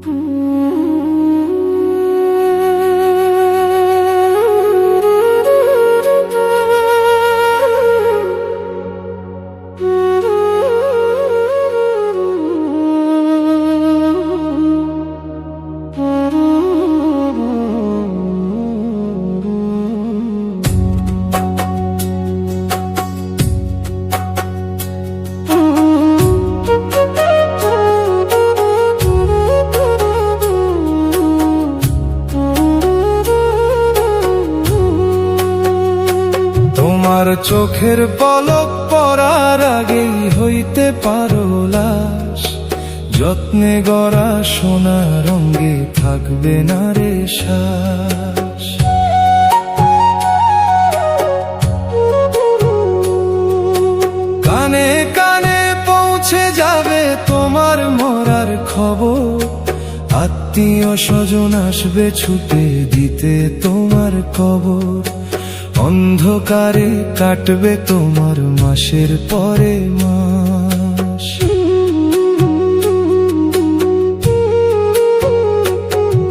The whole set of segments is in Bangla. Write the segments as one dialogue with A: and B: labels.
A: তোমার চোখের পলক পড়ার আগেই হইতে পারো লাশ, যত্নে গড়া সোনা রঙে থাকবে না রে শ্বাস। কানে কানে পৌঁছে যাবে তোমার মরার খবর, আত্মীয় স্বজন আসবে ছুটে দিতে তোমার কবর। অন্ধকারে কাটবে তোমার মাসের পরে মাস।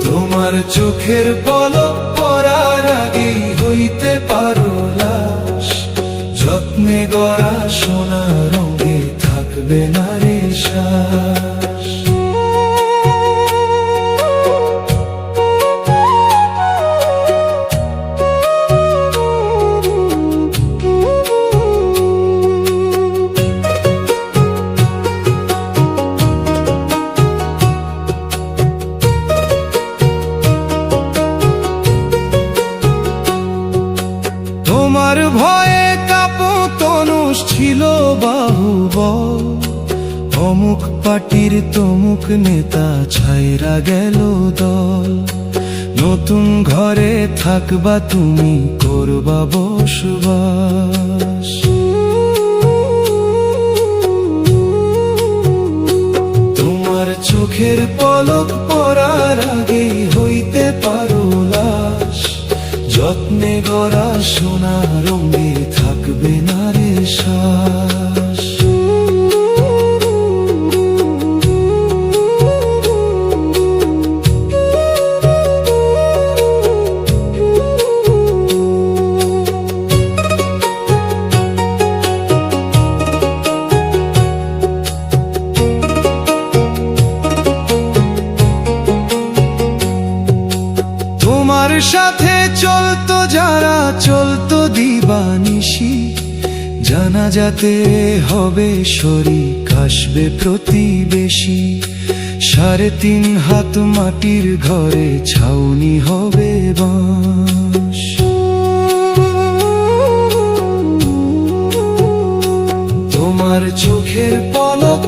A: তোমার চোখের পলক পড়ার আগেই হইতে পারো লাশ, যত্নে গড়া সোনা রঙে থাকবে না রে শ্বাস। তোমার ভয়ে কাঁপতনুষ ছিল বাহুবল, অমুক পার্টির তমুক নেতা ছাইরা গেল দল। নতুন ঘরে থাকবা তুমি, করবা বসবাস। তোমার চোখের পলক পড়ার আগেই হইতে পারো লাশ, যত্নে গড়া সোনা রঙে থাকবে না রে শ্বাস। তোমার সাথে চলতো যারা, চলতো দিবানিশি, জানাজাতে হবে শরীক, আসবে প্রতিবেশী। 3.5 হাত মাটির ঘরে ছাউনি হবে বাঁশ। তোমার চোখের পলক